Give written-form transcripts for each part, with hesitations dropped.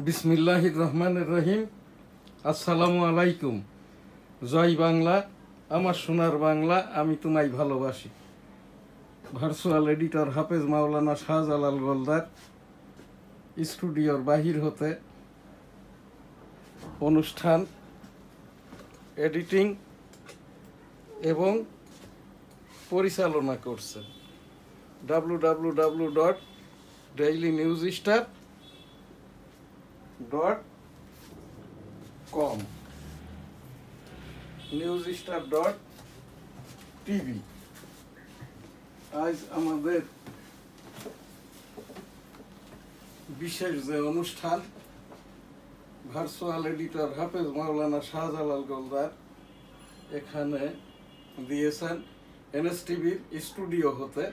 বিসমিল্লাহির রহমানির রহিম। আসসালামু আলাইকুম। জয় বাংলা, আমার সোনার বাংলা, আমি তোমায় ভালোবাসি। ভার্চুয়াল এডিটর হাফেজ মাওলানা শাহজালাল গোলদার, স্টুডিওর বাহির হতে অনুষ্ঠান এডিটিং এবং পরিচালনা করছেন www.dailynewsstar.com newsstar.tv। আজ আমাদের বিশেষ যে অনুষ্ঠান, ভার্চুয়াল এডিটর হাফেজ মাওলানা শাহজালাল গোলদার এখানে দিয়েছেন এনএসটিভির স্টুডিও হতে।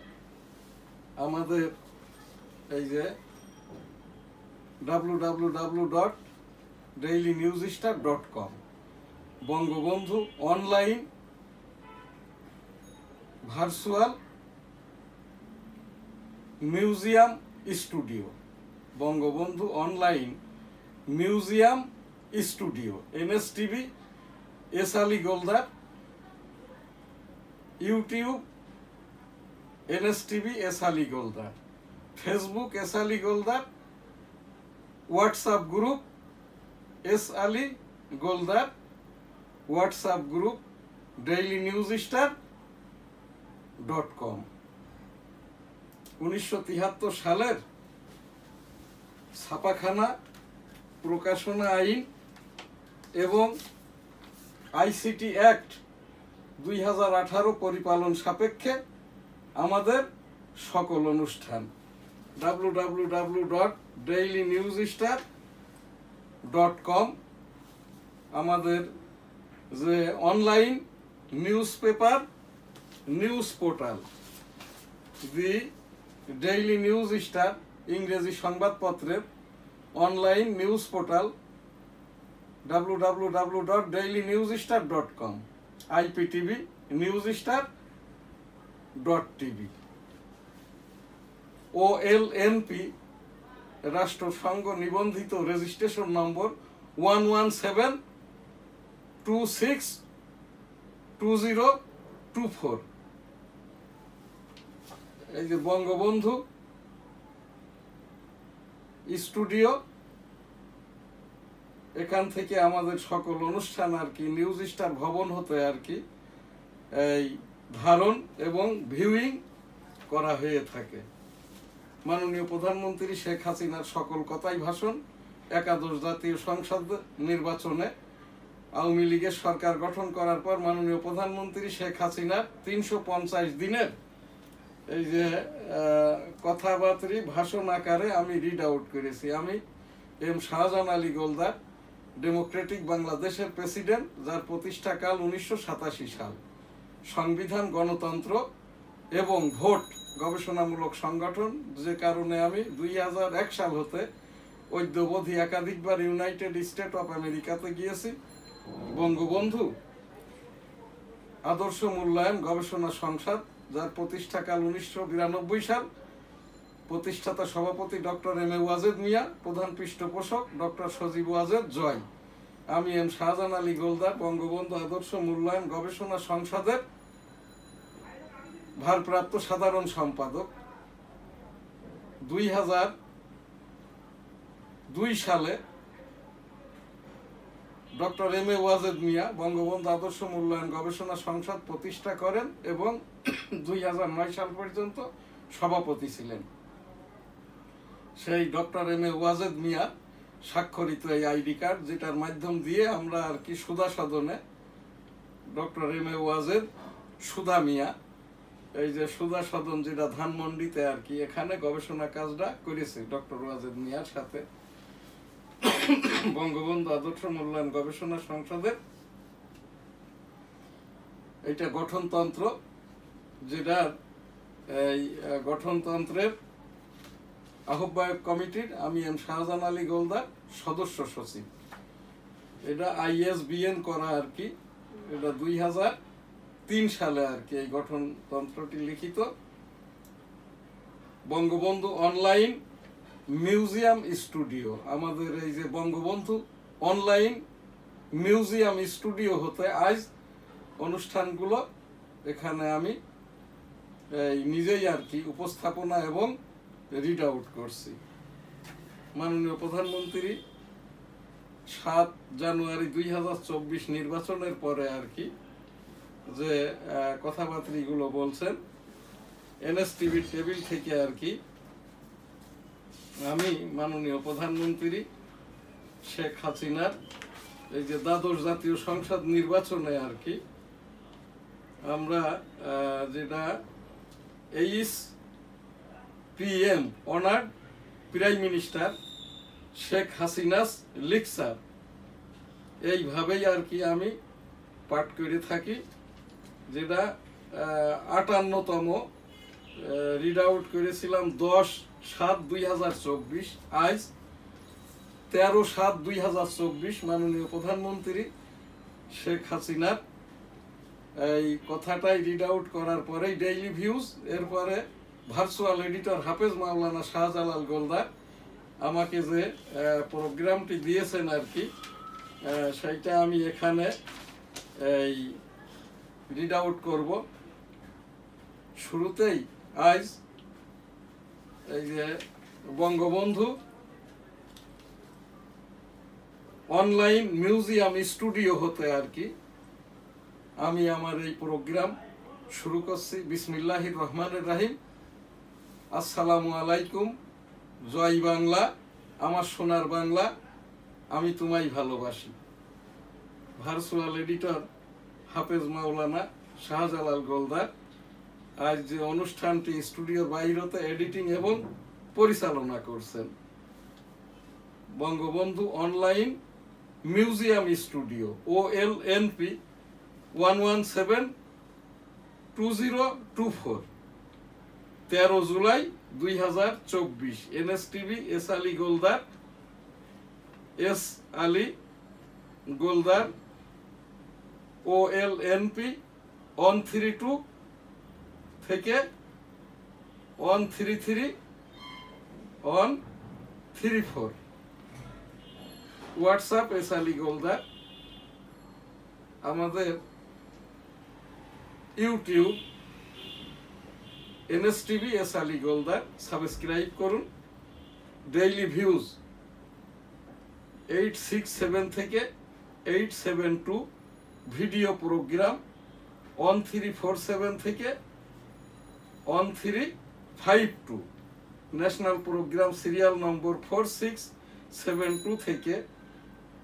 আমাদের এই যে www.dailynewsstar.com Bangabandhu online virtual museum studio, Bangabandhu online museum studio, NSTV S Ali Goldar, YouTube NSTV S Ali Goldar, Facebook S Ali Goldar, WhatsApp group S Ali Goldar, WhatsApp group dailynewsstar.com। 1973 সালের ছাপাখানা প্রকাশনা আইন এবং আইসিটি অ্যাক্ট 2018 পরিপালন সাপেক্ষে আমাদের সকল অনুষ্ঠান www.dailynewsstar.com আমাদের যে online news paper news portal, the daily news star ইংরেজি সংবাদপত্রের online news portal www.dailynewsstar.com, IPTV newsstar.tv, OLNP রাষ্ট্রসংঘ নিবন্ধিত রেজিস্ট্রেশন নম্বর 117262024। এই যে বঙ্গবন্ধু স্টুডিও, এখান থেকে আমাদের সকল অনুষ্ঠান আর কি নিউজ স্টার ভবন হতে আর কি এই ধারণ এবং ভিউইং করা হয়ে থাকে। মাননীয় প্রধানমন্ত্রী শেখ হাসিনার সকল কথাই ভাষণ, একাদশ জাতীয় সংসদ নির্বাচনে আওয়ামী লীগের সরকার গঠন করার পর মাননীয় প্রধানমন্ত্রী শেখ হাসিনার 350 দিনের এই যে কথাবার্তা ভাষণ আকারে আমি রিড আউট করেছি। আমি এম শাহজাহান আলী গোলদার, ডেমোক্রেটিক বাংলাদেশের প্রেসিডেন্ট, যার প্রতিষ্ঠাকাল 1987 সাল, সংবিধান, গণতন্ত্র এবং ভোট গবেষণামূলক সংগঠন, যে কারণে আমি 2001 সাল হতে অদ্যাবধি একাধিকবার ইউনাইটেড স্টেট অফ আমেরিকাতে গিয়েছি। বঙ্গবন্ধু আদর্শ মূল্যায়ন গবেষণা সংসদ, যার প্রতিষ্ঠাকাল 1992 সাল, প্রতিষ্ঠাতা সভাপতি doctor M A Wazed Miah, প্রধান পৃষ্ঠপোষক ডক্টর সজীব ওয়াজেদ জয়। আমি এম শাহজাহান আলী গোলদার, বঙ্গবন্ধু আদর্শ মূল্যায়ন গবেষণা সংসদের ভারপ্রাপ্ত সাধারণ সম্পাদক। 2002 সালে doctor M A Wazed Miah Bangabandhu আদর্শ মূল্যায়ন গবেষণা সংসদ প্রতিষ্ঠা করেন এবং 2009 সাল পর্যন্ত সভাপতি ছিলেন। সেই doctor M A Wazed Miah স্বাক্ষরিত এই আইডি কার্ড, যেটার মাধ্যম দিয়ে আমরা আর কি সুধা সদনে ডক্টর এম এ ওয়াজেদ সুধা মিয়া, এই যে সুধা সদন যেটা ধানমন্ডিতে আর কি, এখানে গবেষণা কাজটা করেছে ডক্টর ওয়াজেদ মিয়ার সাথে। বঙ্গবন্ধু আদর্শ মূল্যায়ন গবেষণা সংসদের এটা গঠনতন্ত্র, যেটার এই গঠনতন্ত্রের আহ্বায়ক কমিটির আমি এম শাহজাহান আলী গোলদার, সদস্য সচিব। এটা ISBN করা আর কি, এটা 2003 সালে আর কি এই গঠনতন্ত্রটি লিখিত। বঙ্গবন্ধু অনলাইন মিউজিয়াম স্টুডিও, আমাদের এই যে বঙ্গবন্ধু অনলাইন মিউজিয়াম স্টুডিও হতে আজ অনুষ্ঠানগুলো এখানে আমি নিজেই আর কি উপস্থাপনা এবং রিড আউট করছি। মাননীয় প্রধানমন্ত্রী 7 জানুয়ারি 2024 নির্বাচনের পরে আর কি যে কথাবার্তাগুলো বলছেন এনএসটিভির টেবিল থেকে আর কি আমি মাননীয় প্রধানমন্ত্রী শেখ হাসিনার এই যে দ্বাদশ জাতীয় সংসদ নির্বাচনে আর কি আমরা যেটা PM honoured prime minister Sheikh Hasina's লিকসার এইভাবেই আর কি আমি পাঠ করে থাকি, যেটা 58তম রিড আউট করেছিলাম 10/7/2024। আজ 13/7/2024 মাননীয় প্রধানমন্ত্রী শেখ হাসিনার এই কথাটাই রিড আউট করার পরেই ডেইলি ভিউজ, এরপরে ভার্চুয়াল এডিটর হাফেজ মাওলানা শাহজালাল গোলদার আমাকে যে প্রোগ্রামটি দিয়েছেন আর কি সেইটা আমি এখানে এই রিড আউট করব। শুরুতেই আজ এই যে বঙ্গবন্ধু অনলাইন মিউজিয়াম স্টুডিও হতে আর কি আমি আমার এই প্রোগ্রাম শুরু করছি। বিসমিল্লাহির রহমানির রহিম। আসসালামু আলাইকুম। জয় বাংলা, আমার সোনার বাংলা, আমি তোমায় ভালোবাসি। ভার্চুয়াল এডিটর হাফেজ মাওলানা শাহজালাল গোলদার আজ যে অনুষ্ঠানটি স্টুডিওর বাইরেতে এডিটিং এবং পরিচালনা করছেন। Bangabandhu online museum studio OLNP 1172024 13 July 2024 NSTV S Ali Goldar OLNP 132 থেকে 134 হোয়াটসঅ্যাপ এস আলী গোলদার। আমাদের YouTube NSTV S Ali Goldar subscribe করুন। ডেইলি ভিউজ 867 থেকে 872, ভিডিও প্রোগ্রাম 1347 থেকে 1352, ন্যাশনাল প্রোগ্রাম সিরিয়াল নম্বর 4672 থেকে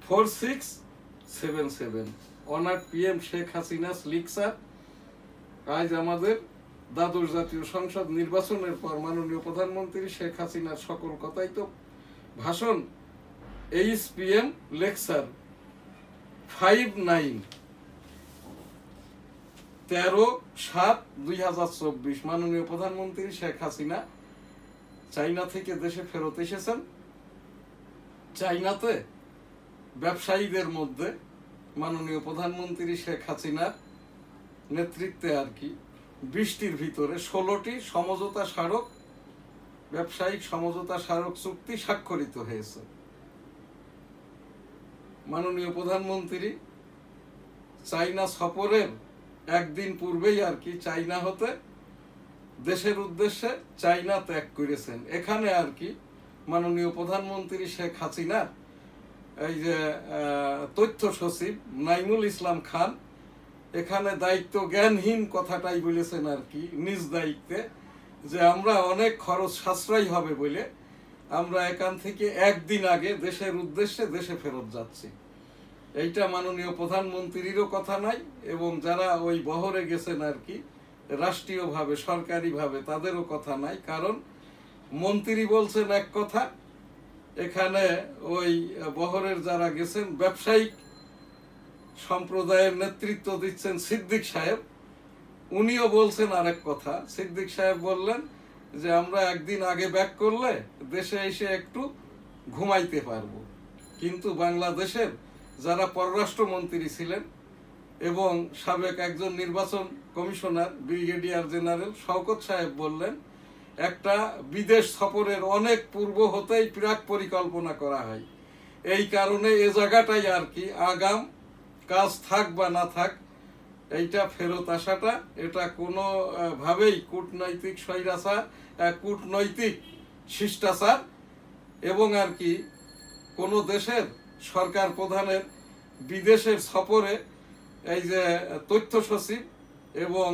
4677। অনার্ড PM শেখ হাসিনাস লিকসার। আজ আমাদের দ্বাদশ জাতীয় সংসদ নির্বাচনের পর মাননীয় প্রধানমন্ত্রী শেখ হাসিনার সকল কথাই তো ভাষণ। PM লেকচার 59 13/7/2024 মাননীয় প্রধানমন্ত্রী শেখ হাসিনা চাইনা থেকে দেশে ফেরত এসেছেন। চাইনাতে ব্যবসায়ীদের মধ্যে মাননীয় প্রধানমন্ত্রী শেখ হাসিনার নেতৃত্বে আর কি 20টির ভিতরে 16টি সমঝোতা স্মারক, ব্যবসায়িক সমঝোতা স্মারক চুক্তি স্বাক্ষরিত হয়েছে। মাননীয় প্রধানমন্ত্রী চাইনা সফরের একদিন পূর্বেই আর কি চাইনা হতে দেশের উদ্দেশ্যে চাইনা ত্যাগ করেছেন। এখানে আর কি মাননীয় প্রধানমন্ত্রী শেখ হাসিনার এই যে তথ্য সচিব নাইমুল ইসলাম খান এখানে দায়িত্ব জ্ঞানহীন কথাটাই বলেছেন আর কি নিজ দায়িত্বে, যে আমরা অনেক খরচ সাশ্রয় হবে বলে আমরা এখান থেকে একদিন আগে দেশের উদ্দেশ্যে দেশে ফেরত যাচ্ছি। এইটা মাননীয় প্রধানমন্ত্রীরও কথা নাই এবং যারা ওই বহরে গেছেন আর কি রাষ্ট্রীয়ভাবে সরকারিভাবে তাদেরও কথা নাই। কারণ মন্ত্রী বলছেন এক কথা, এখানে ওই বহরের যারা গেছেন ব্যবসায়িক সম্প্রদায়ের নেতৃত্ব দিচ্ছেন সিদ্দিক সাহেব, উনিও বলছেন আরেক কথা। সিদ্দিক সাহেব বললেন যে আমরা একদিন আগে ব্যাক করলে দেশে এসে একটু ঘুমাইতে পারবো। কিন্তু বাংলাদেশের যারা পররাষ্ট্রমন্ত্রী ছিলেন এবং সাবেক একজন নির্বাচন কমিশনার ব্রিগেডিয়ার জেনারেল শওকত সাহেব বললেন একটা বিদেশ সফরের অনেক পূর্ব হতেই প্রাক পরিকল্পনা করা হয়। এই কারণে এ জায়গাটাই আর কি আগাম কাজ থাক বা না থাক, এইটা ফেরত আসাটা এটা কোনো ভাবেই কূটনৈতিক স্বৈরাচার, কূটনৈতিক শিষ্টাচার এবং আর কি কোনো দেশের সরকার প্রধানের বিদেশের সফরে এই যে তথ্য সচিব এবং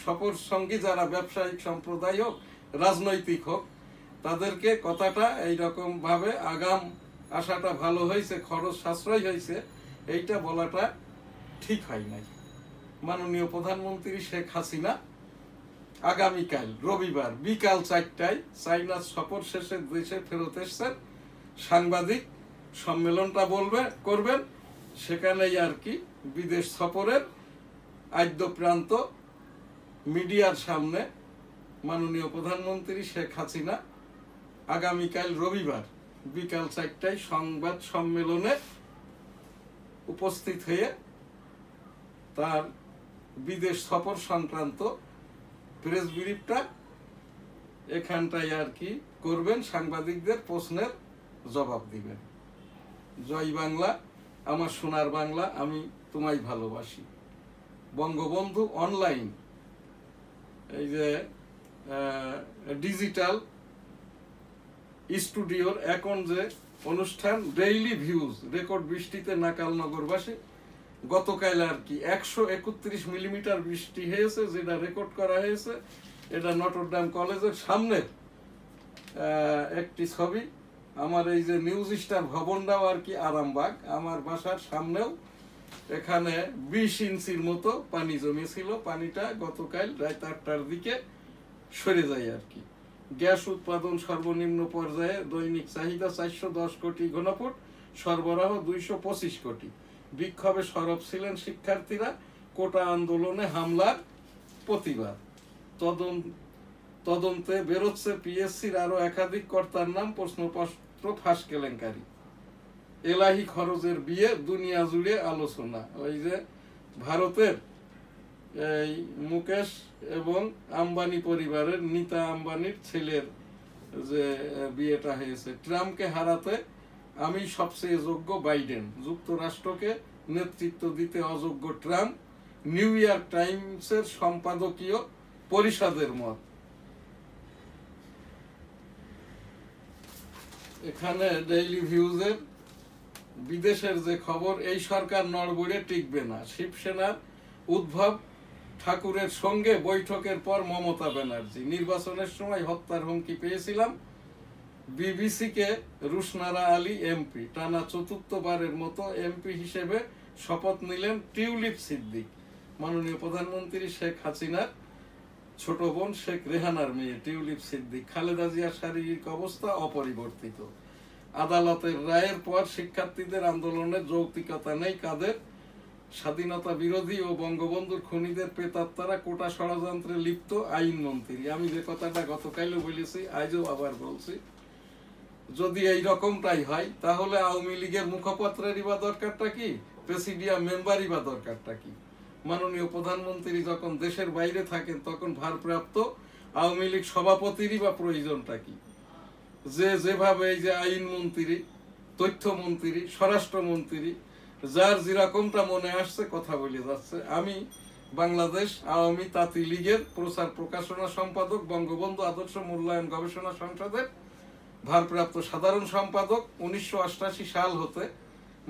সফর সঙ্গী যারা ব্যবসায়িক সম্প্রদায় হোক, রাজনৈতিক হোক, তাদেরকে কথাটা এইরকম ভাবে আগাম আসাটা ভালো হয়েছে, খরচ সাশ্রয় হয়েছে, এইটা বলাটা ঠিক হয় নাই। মাননীয় প্রধানমন্ত্রী শেখ হাসিনা আগামীকাল রবিবার বিকাল 4টায় চায়না সফর শেষে দেশে ফেরত এসছেন। সাংবাদিক সম্মেলনটা করবেন, সেখানেই আর কি বিদেশ সফরের আদ্যপ্রান্ত মিডিয়ার সামনে মাননীয় প্রধানমন্ত্রী শেখ হাসিনা আগামীকাল রবিবার বিকাল 4টায় সংবাদ সম্মেলনে উপস্থিত হয়ে তার বিদেশ সফর সংক্রান্ত প্রেস ব্রিফটা এখানটায় আর কি করবেন, সাংবাদিকদের প্রশ্নের জবাব দিবেন। জয় বাংলা, আমার সোনার বাংলা, আমি তোমায় ভালোবাসি। বঙ্গবন্ধু অনলাইন এই যে ডিজিটাল স্টুডিওর এখন যে অনুষ্ঠান ডেইলি ভিউজ রেকর্ড বৃষ্টিতে নাকাল নগরবাসী, গতকাল আর কি 131 মিলিমিটার বৃষ্টি হয়েছে, যেটা রেকর্ড করা হয়েছে। এটা নটরডেম কলেজের সামনে একটি ছবি। আমার এই যে নিউজ স্টার ভবনটাও আর কি আরামবাগ, আমার বাসার সামনেও এখানে 20 ইঞ্চির মতো পানি জমেছিল। পানিটা গতকাল রাত 8টার দিকে সরে যায় আর কি। গ্যাস উৎপাদন সর্বনিম্ন পর্যায়ে, দৈনিক চাহিদা 410 কোটি ঘনফুট, সরবরাহ 225 কোটি। বিক্ষোভে সরব ছিলেন শিক্ষার্থীরা, কোটা আন্দোলনে হামলার প্রতিবাদ। তদন্তে বেরোচ্ছে পিএসসির আরো একাধিক কর্তার নাম, প্রশ্নপত্র ফাঁস কেলেঙ্কারি। এলাহি খরচের বিয়ে দুনিয়া জুড়ে আলোচনা। ওই যে ভারতের এই মুকেশ এবং আম্বানি পরিবারের নীতা আম্বানির ছেলের যে বিয়েটা হয়েছে। ট্রাম্পকে হারাতে আমি সবচেয়ে যোগ্য বাইডেন, যুক্তরাষ্ট্রকে নেতৃত্ব দিতে অযোগ্য ট্রাম্প, নিউ ইয়র্ক টাইমসের সম্পাদকীয় পরিষদের মত। এখানে ডেইলি ভিউজের বিদেশের যে খবর, এই সরকার নড়বড়ে টিকবে না, শিবসেনার উদ্ভব ঠাকুরের সঙ্গে বৈঠকের পর মমতা ব্যানার্জি, নির্বাচনের সময় হত্যার হুমকি পেয়েছিলাম। বিবিসিকে রুশনারা আলী এমপি, টানা 4র্থবারের মতো এমপি হিসেবে শপথ নিলেন টিউলিপ সিদ্দিক। মাননীয় প্রধানমন্ত্রী শেখ হাসিনার ছোট বোন শেখ রেহানার মেয়ে টিউলিপ সিদ্দিক। খালেদা জিয়ার শারীরিক অবস্থা অপরিবর্তিত। আদালতের রায়ের পর শিক্ষার্থীদের আন্দোলনের যৌক্তিকতা নেই কাদের? স্বাধীনতা বিরোধী ও বঙ্গবন্ধুর খুনিদের প্রেতাত্মারা কোটা ষড়যন্ত্রে লিপ্ত আইনমন্ত্রী। আমি যে কথাটা গতকালও বলেছি, আজও আবার বলছি, যদি এই রকমটাই হয় তাহলে আওয়ামী লীগের মুখপাত্রেরই বা দরকারটা কি, প্রেসিডিয়াম মেম্বারই বা দরকারটা কি? মাননীয় প্রধানমন্ত্রী যখন দেশের বাইরে থাকেন তখন ভারপ্রাপ্ত আওয়ামী লীগ সভাপতিরই বা প্রয়োজনটা কি? যেভাবে এই যে আইনমন্ত্রী, তথ্যমন্ত্রী, স্বরাষ্ট্রমন্ত্রী যার যেরকমটা মনে আসছে কথা বলে যাচ্ছে। আমি বাংলাদেশ আওয়ামী তাঁতি লীগের প্রচার প্রকাশনা সম্পাদক, বঙ্গবন্ধু আদর্শ মূল্যায়ন গবেষণা সংসদের ভারপ্রাপ্ত সাধারণ সম্পাদক। 1988 সাল হতে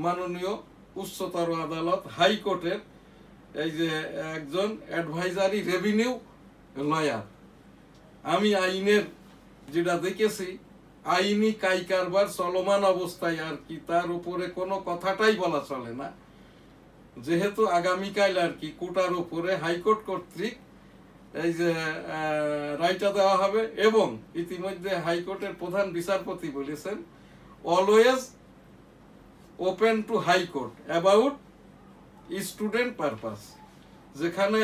মাননীয় উচ্চতর আদালত হাইকোর্টের এই যে একজন অ্যাডভাইজারি রেভিনিউ লয়ার। আমি আইনের যেটা দেখেছি, আইনি কারবার চলমান অবস্থায় আর কি, তার উপরে কোনো কথাটাই বলা চলে না। যেহেতু আগামীকাল আর কি কোটার উপরে হাইকোর্ট কর্তৃক এই যে রায়টা দেওয়া হবে, এবং ইতিমধ্যে হাইকোর্টের প্রধান বিচারপতি বলেছেন always open to high court about student purpose. যেখানে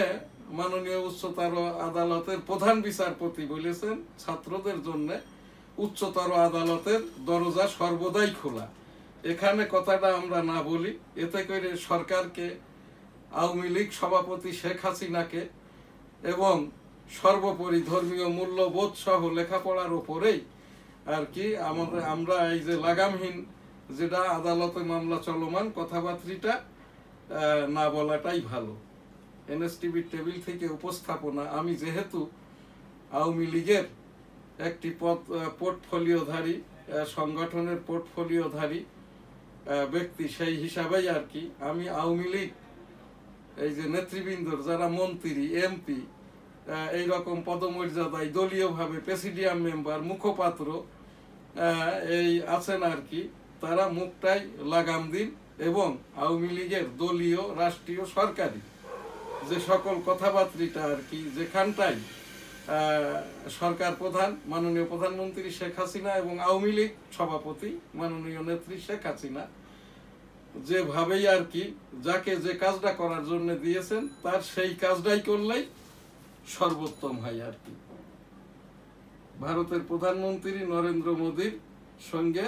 মাননীয় উচ্চতর আদালতের প্রধান বিচারপতি বলেছেন ছাত্রদের জন্য উচ্চতর আদালতের দরজা সর্বদাই খোলা। এখানে কথাটা আমরা না বলি, এতে করে সরকারকে, আওয়ামী লীগ সভাপতি শেখ হাসিনাকে এবং সর্বোপরি ধর্মীয় মূল্যবোধ সহ লেখাপড়ার উপরেই আর কি আমরা এই যে লাগামহীন যেটা আদালতে মামলা চলমান কথাবার্তিটা না বলাটাই ভালো। এনএসটিভির টেবিল থেকে উপস্থাপনা, আমি যেহেতু আওয়ামী লীগের একটি পোর্টফোলিওধারী সংগঠনের পোর্টফোলিওধারী ব্যক্তি, সেই হিসাবেই আর কি আমি আওয়ামী লীগ এই যে নেতৃবৃন্দর যারা মন্ত্রী, এমপি, এইরকম পদমর্যাদায় দলীয়ভাবে প্রেসিডিয়াম মেম্বার, মুখপাত্র এই আছেন আর কি, তারা মুখটাই লাগাম দিন এবং আওয়ামী লীগের দলীয়, রাষ্ট্রীয়, সরকারি যে সকল কথাবার্তিটা আর কি, যেখানটাই সরকার প্রধান মাননীয় প্রধানমন্ত্রী শেখ হাসিনা এবং আওয়ামী লীগ সভাপতি মাননীয় নেত্রী শেখ হাসিনা যেভাবেই আর কি যাকে যে কাজটা করার জন্য দিয়েছেন তার সেই কাজটাই করলেই সর্বোত্তম হয় আর কি। ভারতের প্রধানমন্ত্রী নরেন্দ্র মোদীর সঙ্গে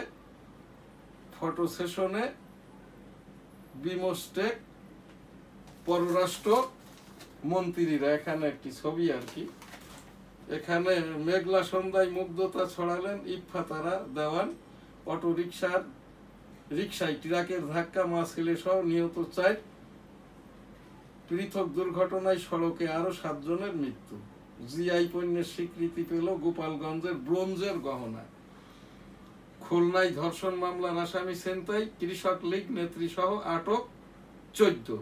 ফটো সেশনে বিমস্টেক পররাষ্ট্র মন্ত্রীরা, এখানে একটি ছবি আর কি, এখানে মেঘলা সন্ধ্যায় মুগ্ধতা ছড়ালেন ইফফাতারা দেওয়ান। অটো রিকশায় ট্রাকের ধাক্কা, মা ছেলে সহ নিহত 4। পৃথক দুর্ঘটনায় সড়কে আরো 7 জনের মৃত্যু। জিআই পণ্যের স্বীকৃতি পেল গোপালগঞ্জের ব্রোঞ্জের গহনা। খুলনায় ধর্ষণ মামলার আসামি ছিনতাই, কৃষক লীগ নেত্রী সহ আটক 14।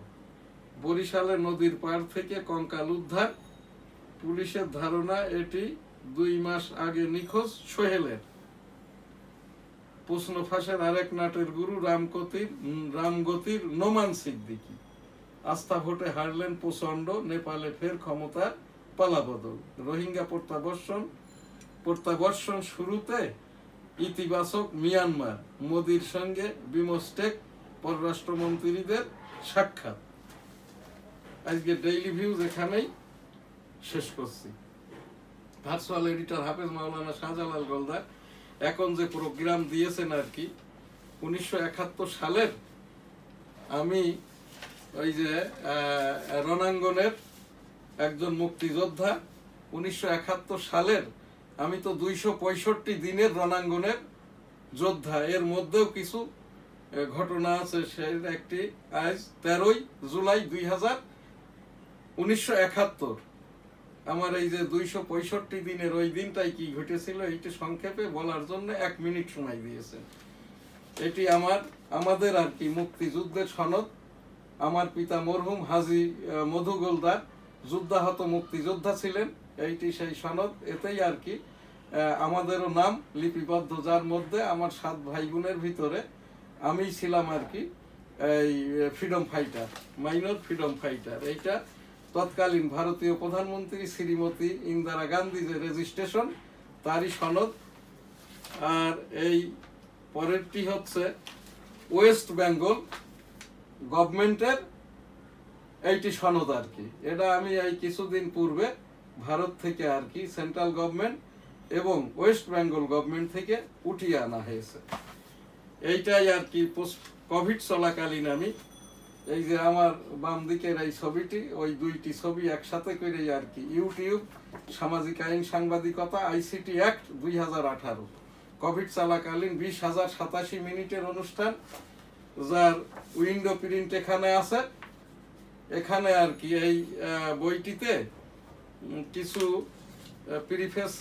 বরিশালে নদীর পাড় থেকে কঙ্কাল উদ্ধার, পুলিশের ধারণা এটি 2 মাস আগে নিখোঁজ সোহেলের। প্রশ্ন ফাঁসের আরেক নাটের গুরু রামগতির নোমান সিদ্দিকী। আস্থা ভোটে হারলেন প্রচন্ড, নেপালে ফের ক্ষমতার পালাবদল। রোহিঙ্গা প্রত্যাবর্ষণ শুরুতে ইতিবাচক মিয়ানমার, মোদির সঙ্গে বিমস্টেক পররাষ্ট্রমন্ত্রীদের সাক্ষাৎ। আজকে ডেইলি ভিউজ এখানেই শেষ করছি। ভার্চুয়াল এডিটর হাফেজ মাওলানা শাহজালাল গোলদার এখন যে প্রোগ্রাম দিয়েছেন আর কি, 1971 সালের আমি ওই যে রণাঙ্গনের একজন মুক্তিযোদ্ধা, 1971 সালের আমি তো 265 দিনের রণাঙ্গনের যোদ্ধা। এর মধ্যেও কিছু ঘটনা আছে, সেই একটি আজ 13 জুলাই 1971 আমার এই যে 265 দিনের ওই দিনটাই কি ঘটেছিল এইটা সংক্ষেপে বলার জন্য 1 মিনিট সময় দিয়েছে। এটি আমাদের আর কি মুক্তিযুদ্ধের সনদ। আমার পিতা মরহুম হাজী মধু গোলদার যুদ্ধাহত মুক্তিযোদ্ধা ছিলেন, এইটি সেই সনদ। এতেই আর কি আমাদেরও নাম লিপিবদ্ধ, যার মধ্যে আমার 7 ভাই বোনের ভিতরে আমি ছিলাম আর কি এই freedom fighter, minor freedom fighter. এইটা তৎকালীন ভারতীয় প্রধানমন্ত্রী শ্রীমতী ইন্দিরা গান্ধী যে রেজিস্ট্রেশন তারই সনদ। আর এই পরেরটি হচ্ছে ওয়েস্ট বেঙ্গল গভর্নমেন্টের এইটি সনদ আর কি। এটা আমি এই কিছুদিন পূর্বে ভারত থেকে আর কি সেন্ট্রাল গভর্নমেন্ট এবং ওয়েস্ট বেঙ্গল গভর্নমেন্ট থেকে উঠিয়ে আনা হয়েছে। এইটাই আর কি কোভিড চলাকালীন আমি এই যে আমার বাম দিকের এই ছবিটি, ওই 2টি ছবি একসাথে করে আর কি ইউটিউব সামাজিক আইন সাংবাদিকতা আইসিটি অ্যাক্ট 2018 কোভিড চলাকালীন 20,087 মিনিটের অনুষ্ঠান, যার উইন্ডো প্রিন্ট এখানে আছে। এখানে আর কি এই বইটিতে কিছু প্রিফেস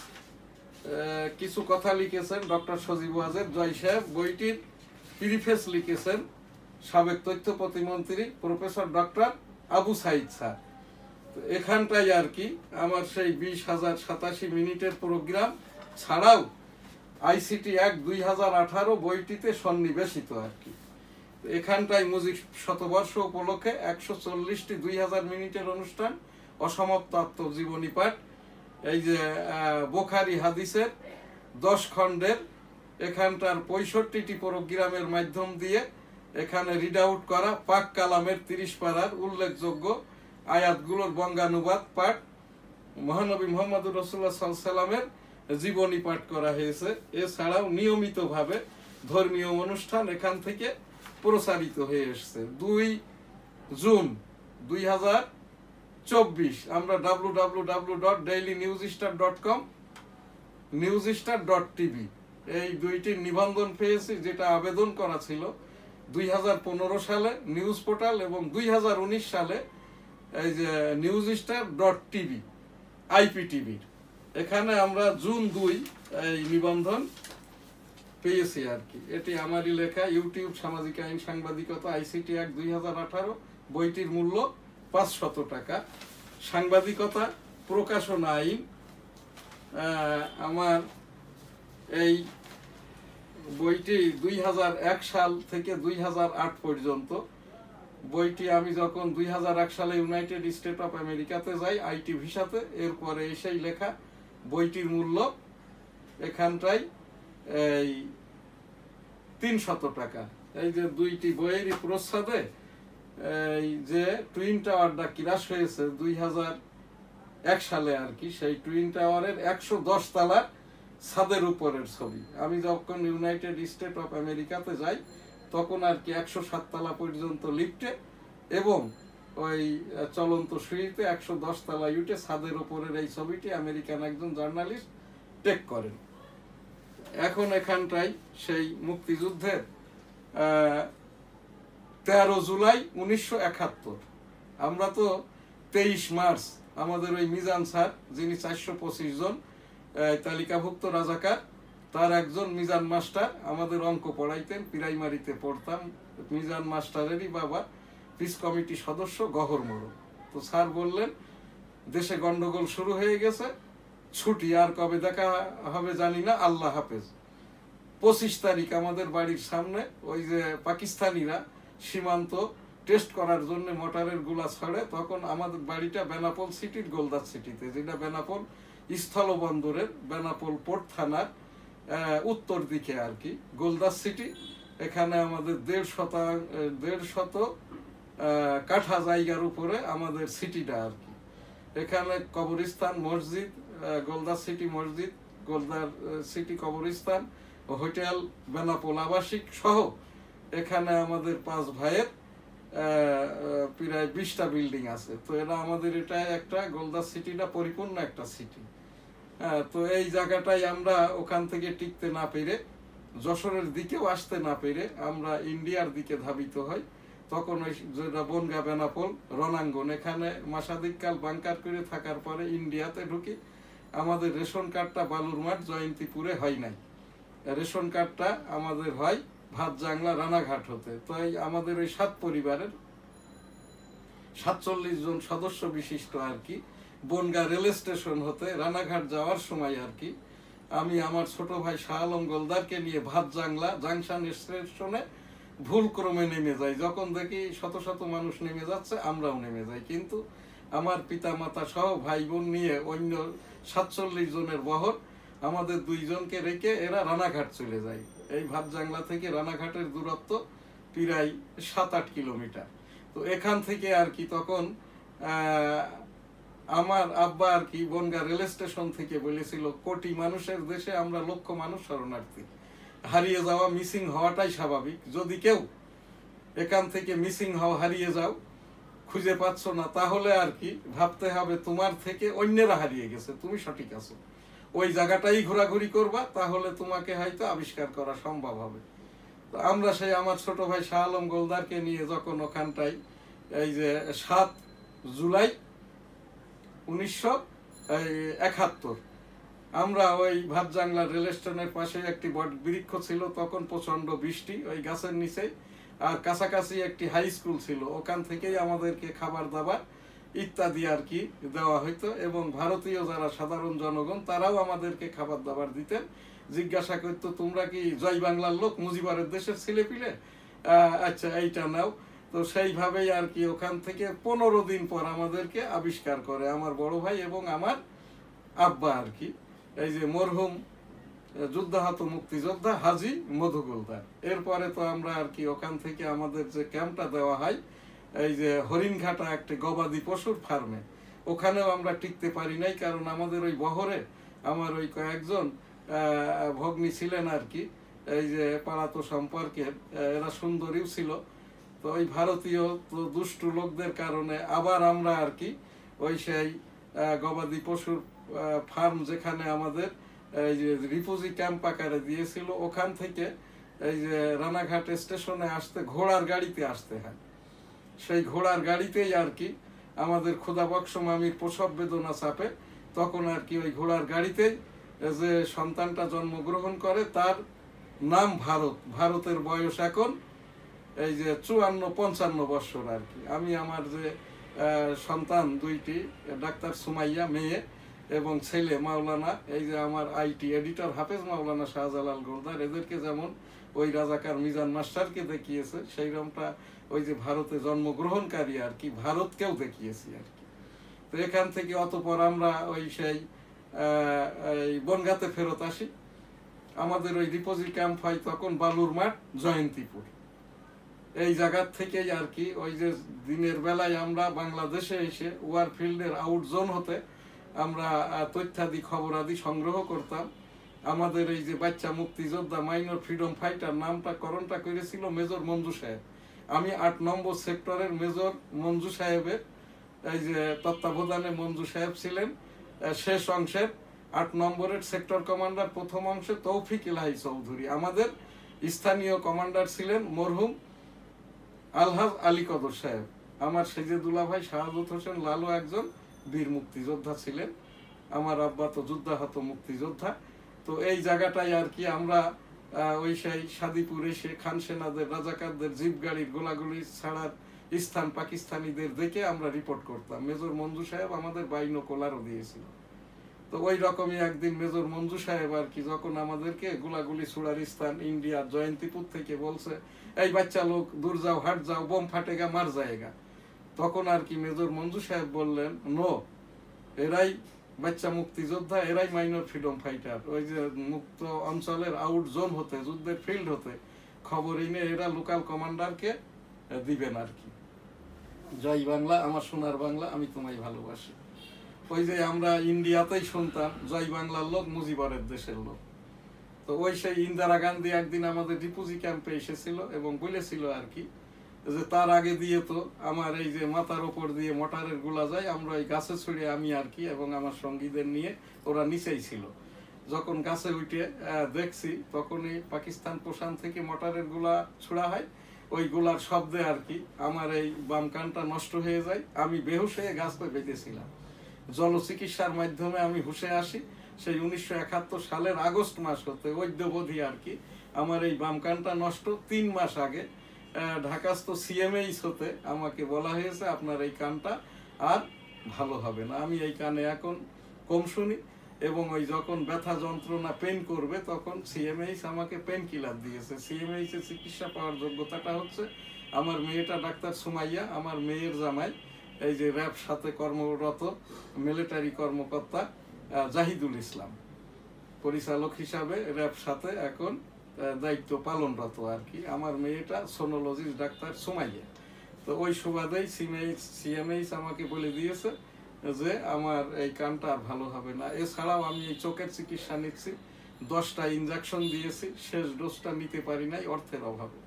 কিছু কথা লিখেছেন ডক্টর সজীব ওয়াজেদ জয় সাহেব। বইটির প্রিফেস লিখেছেন সাবেক তথ্য প্রতিমন্ত্রী professor doctor Abu Saeed sir. এখানটাই আর কি আমার সেই 20,087 মিনিটের প্রোগ্রাম ছাড়াও আইসিটি অ্যাক্ট 2018 বইটিতে সন্নিবেশিত আর কি। এখানটায় মুজিব শতবর্ষ উপলক্ষে 140টি 2000 মিনিটের অনুষ্ঠান, অসমাপ্ত আত্মজীবনী পাঠ, এই যে বুখারী হাদিসের 10 খণ্ডের এখানটার 65টি প্রোগ্রামের মাধ্যম দিয়ে এখানে রিড আউট করা পাক কালামের 30 পারার উল্লেখযোগ্য আয়াতগুলোর বঙ্গানুবাদ পাঠ, মহানবী মুহাম্মদুর রাসূলুল্লাহ সাল্লাল্লাহু আলাইহি সাল্লামের জীবনী পাঠ করা হয়েছে। এছাড়াও নিয়মিতভাবে ধর্মীয় অনুষ্ঠান এখান থেকে প্রচারিত হয়ে এসছে। 2 জুন 2000 24। আমরা www.dailynewsstar.com newsstar.tv এই দুইটির নিবন্ধন পেয়েছি, যেটা আবেদন করা ছিল 2015 সালে নিউজ পোর্টাল এবং 2019 সালে এই যে newsstar.tv IPTV। এখানে আমরা জুন 2 এই নিবন্ধন পেয়েছি আর কি। এটি আমারই লেখা, ইউটিউব সামাজিক আইন সাংবাদিকতা ICT অ্যাক্ট 2018। বইটির মূল্য 500 টাকা। সাংবাদিকতা প্রকাশনা আইন, আমার এই বইটি 2001 সাল থেকে 2008 পর্যন্ত। বইটি আমি যখন 2001 সালে ইউনাইটেড স্টেট অফ আমেরিকাতে যাই IT ভিসাতে, এরপরে এসেই লেখা। বইটির মূল্য এখানটাই এই 300 টাকা। এই যে দুইটি বইয়েরই প্রচ্ছদে এই যে টুইন টাওয়ারটা ক্রাশ হয়েছে 2001 সালে আর কি, সেই টুইন টাওয়ারের 110 তলার ছাদের উপরের ছবি। আমি যখন ইউনাইটেড স্টেট অফ আমেরিকাতে যাই তখন আর কি 107 তলা পর্যন্ত লিফটে এবং ওই চলন্ত সিঁড়িতে 110 তলায় উঠে ছাদের উপরের এই ছবিটি আমেরিকান একজন জার্নালিস্ট টেক করেন। এখন এখানটাই সেই মুক্তিযুদ্ধের 13 জুলাই 1971। আমরা তো 23 মার্চ আমাদের ওই মিজান স্যার, যিনি 425 জন তালিকাভুক্ত রাজাকার, তার একজন মিজান মাস্টার আমাদের অঙ্ক পড়াইতেন, প্রাইমারিতে পড়তাম। মিজান মাস্টারেরই বাবা পিস কমিটি সদস্য গহর মোড়ল। তো স্যার বললেন দেশে গন্ডগোল শুরু হয়ে গেছে, ছুটি, আর কবে দেখা হবে জানি না, আল্লাহ হাফেজ। 25 তারিখ আমাদের বাড়ির সামনে ওই যে পাকিস্তানিরা সীমান্ত টেস্ট করার জন্য মোটরের গুলা ছড়ে, তখন আমাদের বাড়িটা বেনাপোল সিটির গোলদাস সিটিতে, যেটা বেনাপোল স্থলবন্দরের বেনাপোল পোর্ট থানার উত্তর দিকে আর কি গোলদাস সিটি। এখানে আমাদের 150 কাঠা জায়গার উপরে আমাদের সিটিটা আর কি। এখানে কবরস্থান, মসজিদ, গোলদাস সিটি মসজিদ, গোলদার সিটি কবরস্থান, হোটেল, বেনাপোল আবাসিক সহ এখানে আমাদের 5 ভাইয়ের প্রায় 20টা বিল্ডিং আছে। তো এরা আমাদের এটা একটা গোলদাস সিটিটা পরিপূর্ণ একটা সিটি। তো এই জায়গাটাই আমরা ওখান থেকে টিকতে না পেরে, যশোরের দিকেও আসতে না পেরে আমরা ইন্ডিয়ার দিকে ধাবিত হই। তখন ওই যেটা বনগা বেনাপোল রণাঙ্গন, এখানে মাসাদিককাল বাংকার করে থাকার পরে ইন্ডিয়াতে ঢুকি। আমাদের রেশন কার্ডটা বালুরমাঠ জয়ন্তীপুরে হয় নাই, রেশন কার্ডটা আমাদের হয় ভাতজাংলা রানাঘাট হতে। তো আমাদের ওই 7 পরিবারের 47 জন সদস্য বিশিষ্ট আর কি বনগা রেল স্টেশন হতে রানাঘাট যাওয়ার সময় আর কি আমি আমার ছোট ভাই শাহ আলম গোলদারকে নিয়ে ভাতজাংলা জাংশন স্টেশনে ভুল ক্রমে নেমে যাই। যখন দেখি শত শত মানুষ নেমে যাচ্ছে, আমরাও নেমে যাই, কিন্তু আমার পিতা মাতা সহ ভাই বোন নিয়ে অন্য 47 জনের বহর আমাদের 2 জনকে রেখে এরা রানাঘাট চলে যায়। এই ভাতজাংলা থেকে রানাঘাটের দূরত্ব প্রায় 7-8 কিলোমিটার। তো এখান থেকে আর কি তখন আমার আব্বা আর কি বনগা রেল স্টেশন থেকে বলেছিল, কোটি মানুষের দেশে আমরা লক্ষ মানুষ শরণার্থী, হারিয়ে যাওয়া মিসিং হওয়াটাই স্বাভাবিক। যদি কেউ এখান থেকে মিসিং হও, হারিয়ে যাও, খুঁজে পাচ্ছ না, তাহলে আর কি ভাবতে হবে তোমার থেকে অন্যেরা হারিয়ে গেছে, তুমি সঠিক আছো, ওই জায়গাটাই ঘোরাঘুরি করবা, তাহলে তোমাকে হয়তো আবিষ্কার করা সম্ভব হবে। তো আমরা সেই আমার ছোট ভাই শাহ আলম গোলদারকে নিয়ে যখন ওখানটায় এই যে 7 জুলাই 1971 আমরা ওই ভাতজাংলা রেল স্টেশনের পাশে একটি বট বৃক্ষ ছিল, তখন প্রচন্ড বৃষ্টি, ওই গাছের নিচে, আর কাছাকাছি একটি হাই স্কুল ছিল, ওখান থেকেই আমাদেরকে খাবার দাবার ইত্যাদি আর কি দেওয়া হইতো। এবং ভারতীয় যারা সাধারণ জনগণ তারাও আমাদেরকে খাবার দাবার দিতেন। জিজ্ঞাসা করতো, তোমরা কি জয় বাংলার লোক, মুজিবারের দেশের ছেলে পিলে, আচ্ছা এইটা নাও। তো সেইভাবেই আর কি ওখান থেকে 15 দিন পর আমাদেরকে আবিষ্কার করে আমার বড় ভাই এবং আমার আব্বা আর কি, এই যে মরহুম যুদ্ধাহত মুক্তিযোদ্ধা হাজী মধু গোলদার। এরপরে তো আমরা আর কি ওখান থেকে আমাদের যে ক্যাম্পটা দেওয়া হয় এই যে হরিণঘাটা একটি গবাদি পশুর ফার্মে, ওখানেও আমরা টিকতে পারি নাই, কারণ আমাদের ওই বহরে আমার ওই কয়েকজন ভগ্নী ছিলেন আর কি, এই যে পাড়াতো সম্পর্কের, এরা সুন্দরীও ছিল। তো ওই ভারতীয় দুষ্টু লোকদের কারণে আবার আমরা আর কি ওই সেই গবাদি পশুর ফার্ম যেখানে আমাদের এই যে রিফিউজি ক্যাম্প আকারে দিয়েছিল, ওখান থেকে এই যে রানাঘাট স্টেশনে আসতে ঘোড়ার গাড়িতে আসতে হয়। সেই ঘোড়ার গাড়িতেই আর কি আমাদের ক্ষুধাবক্স মামির প্রসব বেদনা চাপে, তখন আর কি ওই ঘোড়ার গাড়িতেই যে সন্তানটা জন্মগ্রহণ করে তার নাম ভারত। ভারতের বয়স এখন এই যে 54-55 বছর আর কি। আমি আমার যে সন্তান দুইটি, ডাক্তার সুমাইয়া মেয়ে এবং ছেলে মাওলানা, এই যে আমার আইটি এডিটর হাফেজ মাওলানা শাহজালাল গোলদার, এদেরকে যেমন ওই রাজাকার মিজান মাস্টারকে দেখিয়েছে, সেইরকমটা ওই যে ভারতে জন্মগ্রহণকারী আর কি ভারতকেও দেখিয়েছি আর কি। তো এখান থেকে অতপর আমরা ওই সেই এই বনগাঁতে ফেরত আসি। আমাদের ওই রিপোজি ক্যাম্প হয় তখন বালুর মাঠ, জয়ন্তীপুর। এই জায়গার থেকেই আর কি ওই যে দিনের বেলায় আমরা বাংলাদেশে এসে ওয়ারফিল্ডের আউট জোন হতে আমরা তথ্যাদি খবরাদি সংগ্রহ করতাম। আমাদের এই যে বাচ্চা মুক্তিযোদ্ধা মাইনর ফ্রিডম ফাইটার নামটা করণটা করেছিল মেজর মঞ্জু সাহেব। আমি 8 নম্বর সেক্টরের মেজর মঞ্জু সাহেবের এই যে তত্ত্বাবধানে মঞ্জু সাহেব ছিলেন শেষ অংশের 8 নম্বরের সেক্টর কমান্ডার, প্রথম অংশে তৌফিক ইলাহি চৌধুরী। আমাদের স্থানীয় কমান্ডার ছিলেন মরহুম আলহাজ আলী কদর সাহেব। আমার সেজেদুল্লাহ ভাই শাহাদত হোসেন লালু একজন বীর মুক্তিযোদ্ধা ছিলেন। আমার আব্বা তো যুদ্ধাহত মুক্তিযোদ্ধা। তো এই জায়গাটাই আর কি আমরা ওই সেই সাদিপুর এসে খান সেনাদের রাজাকারদের জিপ গাড়ির গোলাগুলি ছাড়ার স্থান পাকিস্তানিদের দেখে আমরা রিপোর্ট করতাম। মেজর মঞ্জু সাহেব আমাদের বাইনোকুলারও দিয়েছিল। তো ওই রকমই একদিন মেজর মঞ্জু সাহেব আর কি যখন আমাদেরকে গোলাগুলি ছুড়ার স্থান ইন্ডিয়ার জয়ন্তীপুর থেকে বলছে, এই বাচ্চা লোক দূর যাও, হাট যাও, বোম ফাটেগা, মার যায়গা। তখন আর কি মেজর মঞ্জু সাহেব বললেন, নো, এরাই বাচ্চা মুক্তিযোদ্ধা, এরাই মাইনর ফ্রিডম ফাইটার। ওই যে মুক্ত অঞ্চলের আউট জোন হতে, যুদ্ধের ফিল্ড হতে খবর এনে এরা লোকাল কমান্ডারকে দিবেন আর কি। জয় বাংলা, আমার সোনার বাংলা, আমি তোমায় ভালোবাসি। ওই যে আমরা ইন্ডিয়াতেই শুনতাম জয় বাংলার লোক মুজিবরের দেশের লোক। তো ওই সেই ইন্দিরা গান্ধী একদিন আমাদের রিফিউজি ক্যাম্পে এসেছিল এবং বলেছিল আর কি যে তার আগে দিয়ে তো আমার এই যে মাথার ওপর দিয়ে মোটরের গুলা যায়, আমরা এই গাছে ছুড়ে আমি আর কি এবং আমার সঙ্গীদের নিয়ে, ওরা নিচেই ছিল। যখন গাছে উঠে দেখছি তখনই পাকিস্তান প্রশান্ত থেকে মোটরের গুলা ছোড়া হয়। ওই গোলার শব্দে আর কি আমার এই বাম কানটা নষ্ট হয়ে যায়। আমি বেহুশ হয়ে গাছে বেঁধেছিলাম। জলচিকিৎসার মাধ্যমে আমি হুশে আসি সেই 1971 সালের আগস্ট মাস হতে, অদ্যবধি আর কি আমার এই বাম কানটা নষ্ট। 3 মাস আগে ঢাকাস্থ সিএমএইচ হতে আমাকে বলা হয়েছে আপনার এই কানটা আর ভালো হবে না। আমি এই কানে এখন কম শুনি এবং ওই যখন ব্যথা যন্ত্রণা পেন করবে তখন সিএমএইচ আমাকে পেন কিলার দিয়েছে। সিএমএইচ এর চিকিৎসা পাওয়ার যোগ্যতাটা হচ্ছে আমার মেয়েটা ডাক্তার সুমাইয়া, আমার মেয়ের জামাই এই যে র্যাব সাথে কর্মরত মিলিটারি কর্মকর্তা জাহিদুল ইসলাম, পরিচালক হিসাবে র্যাব সাথে এখন দায়িত্ব পালনরত আর কি। আমার মেয়েটা সোনোলজিস্ট ডাক্তার সুমাইয়া। তো ওই সুবাদেই সিএমএইচ আমাকে বলে দিয়েছে যে আমার এই কানটা আর ভালো হবে না। এছাড়াও আমি এই চোখের চিকিৎসা নিচ্ছি, 10টা ইনজেকশন দিয়েছি, শেষ ডোজটা নিতে পারি নাই অর্থের অভাবে।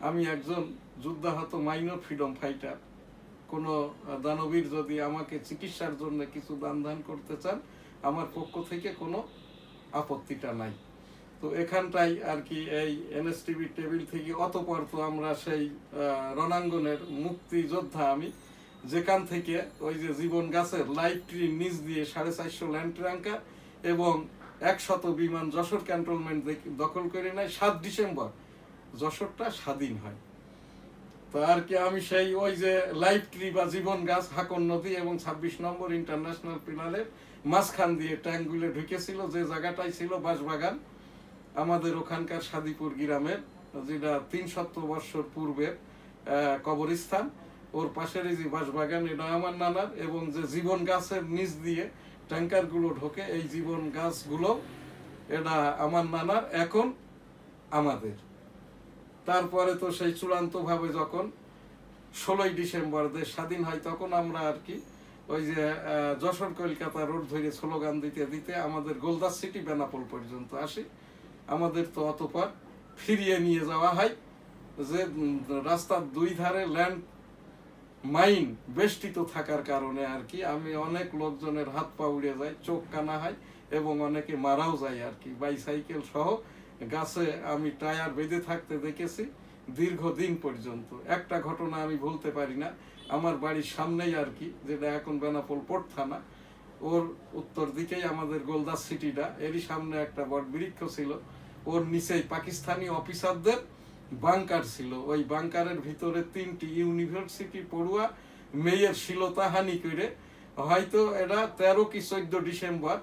আমি একজন যুদ্ধাহত মাইনর ফ্রিডম ফাইটার। কোনো দানবীর যদি আমাকে চিকিৎসার জন্য কিছু দান করতে চান, আমার পক্ষ থেকে কোনো আপত্তিটা নাই। তো এখানটাই আর কি এই এনএসটিভি টেবিল থেকে অতপর তো আমরা সেই রণাঙ্গনের মুক্তিযোদ্ধা আমি, যেখান থেকে ওই যে জীবন গাছের লাইফ ট্রির নিচ দিয়ে 450 ল্যান্ড ট্যাঙ্কার এবং 100 বিমান যশোর ক্যান্টনমেন্ট দখল করে নেয়। 7 ডিসেম্বর যশোরটা স্বাধীন হয়। তো আর কি আমি সেই ওই যে লাইফ ট্রি বা জীবন গাছ হাকন নদী এবং 26 নম্বর ইন্টারন্যাশনাল পিনালের মাঝখান দিয়ে ট্যাঙ্কগুলো ঢুকেছিল, যে জায়গাটাই ছিল বাঁশবাগান আমাদের ওখানকার সাদিপুর গ্রামের, যেটা 300 বছর পূর্বের কবরস্থান। ওর পাশের এই যে বাঁশবাগান, এটা আমার নানার। এবং যে জীবন গাছের নিচ দিয়ে ট্যাঙ্কার গুলো ঢোকে, এই জীবন গাছগুলো এটা আমার নানার, এখন আমাদের। তারপরে তো সেই চূড়ান্ত ভাবে যখন 16 ডিসেম্বর দেশ স্বাধীন হয়, তখন আমরা আর কি ওই যে যশোর কলকাতা রোড ধরে স্লোগান দিতে দিতে আমাদের গোলদাস সিটি বেনাপোল পর্যন্ত আসি। আমাদের তো অতপর ফিরিয়ে নিয়ে যাওয়া হয় যে রাস্তার 2 ধারে ল্যান্ড মাইন বেষ্টিত থাকার কারণে আর কি আমি অনেক লোকজনের হাত পা উড়ে যায়, চোখ কানা হয় এবং অনেকে মারাও যায় আর কি। বাইসাইকেল সহ গাছে আমি টায়ার বেঁধে থাকতে দেখেছি দীর্ঘদিন পর্যন্ত। একটা ঘটনা আমি ভুলতে পারি না, আমার বাড়ির সামনেই আর কি, যেটা এখন বেনাপোল পোর্ট থানা, ওর উত্তর দিকেই আমাদের গোলদাস সিটিটা, এরই সামনে একটা বট বৃক্ষ ছিল, ওর নিচেই পাকিস্তানি অফিসারদের বাংকার ছিল। ওই বাংকারের ভিতরে 3টি ইউনিভার্সিটি পড়ুয়া মেয়ের শ্লীলতাহানি করে, হয়তো এটা 13 কি 14 ডিসেম্বর,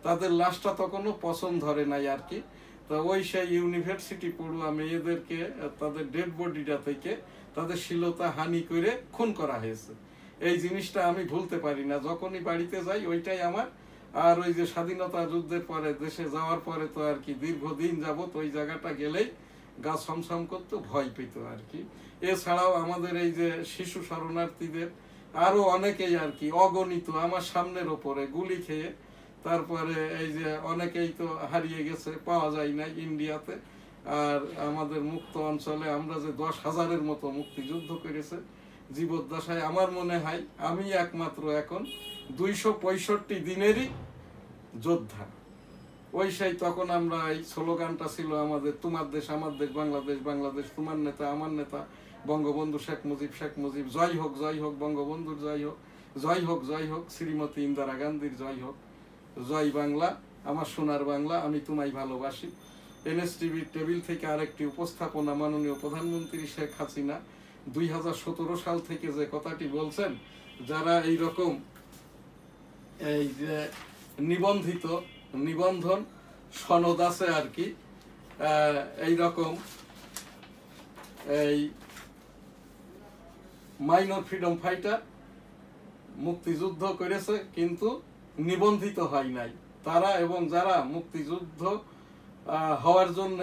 তাদের লাশটা তখনও পছন্দ ধরে নাই আর কি। তো ওই সেই ইউনিভার্সিটি পড়ুয়া মেয়েদেরকে তাদের ডেড বডিটা থেকে তাদের শ্লীলতাহানি করে খুন করা হয়েছে। এই জিনিসটা আমি ভুলতে পারি না, যখনই বাড়িতে যাই ওইটাই আমার। আর ওই যে স্বাধীনতা যুদ্ধের পরে দেশে যাওয়ার পরে তো আর কি দীর্ঘদিন যাবত ওই জায়গাটা গেলেই গা ছমছম করতো, ভয় পেত আর কি। এছাড়াও আমাদের এই যে শিশু শরণার্থীদের আরো অনেকেই আর কি অগণিত আমার সামনের ওপরে গুলি খেয়ে, তারপরে এই যে অনেকেই তো হারিয়ে গেছে, পাওয়া যায় না ইন্ডিয়াতে। আর আমাদের মুক্ত অঞ্চলে আমরা যে 10,000-এর মতো মুক্তিযুদ্ধ করেছে জীবদ্দশায়, আমার মনে হয় আমি একমাত্র এখন 265 দিনেরই যোদ্ধা। ওই সেই তখন আমরা এই স্লোগানটা ছিল আমাদের, তোমার দেশ আমার দেশ, বাংলাদেশ বাংলাদেশ, তোমার নেতা আমার নেতা, বঙ্গবন্ধু শেখ মুজিব, জয় হোক বঙ্গবন্ধুর জয় হোক, জয় হোক শ্রীমতী ইন্দিরা গান্ধীর জয় হোক, জয় বাংলা আমার সোনার বাংলা, আমি তোমায় ভালোবাসি। এনএসটিভি টেবিল থেকে আরেকটি উপস্থাপনা, মাননীয় প্রধানমন্ত্রী শেখ হাসিনা 2017 সাল থেকে যে কথাটি বলছেন, যারা এই রকম এই যে নিবন্ধন সনদ আছে আর কি, এই রকম এই মাইনর ফ্রিডম ফাইটার মুক্তিযুদ্ধ করেছে কিন্তু নিবন্ধিত হয় নাই তারা, এবং যারা মুক্তিযুদ্ধ হওয়ার জন্য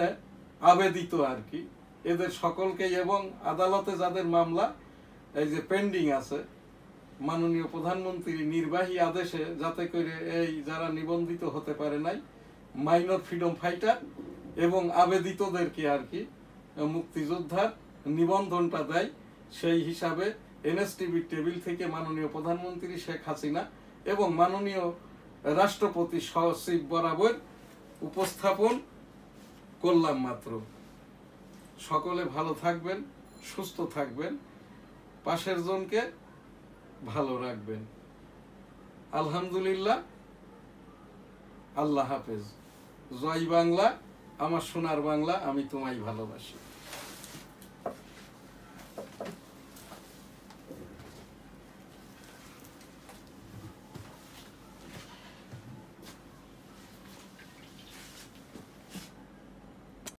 আবেদিত আর কি, এদের সকলকেই, এবং আদালতে যাদের মামলা এই যে পেন্ডিং আছে, মাননীয় প্রধানমন্ত্রী নির্বাহী আদেশে যাতে করে এই যারা নিবন্ধিত হতে পারে নাই মাইনর ফ্রিডম ফাইটার এবং আবেদিতদেরকে আর কি মুক্তিযোদ্ধার নিবন্ধনটা দেয়, সেই হিসাবে এনএসটিভি টেবিল থেকে মাননীয় প্রধানমন্ত্রী শেখ হাসিনা এবং মাননীয় রাষ্ট্রপতি সচিব বরাবর উপস্থাপন করলাম মাত্র। সকলে ভালো থাকবেন, সুস্থ থাকবেন, পাশের জনকে ভালো রাখবেন। আলহামদুলিল্লাহ, আল্লাহ হাফেজ। জয় বাংলা আমার সোনার বাংলা, আমি তোমায় ভালোবাসি।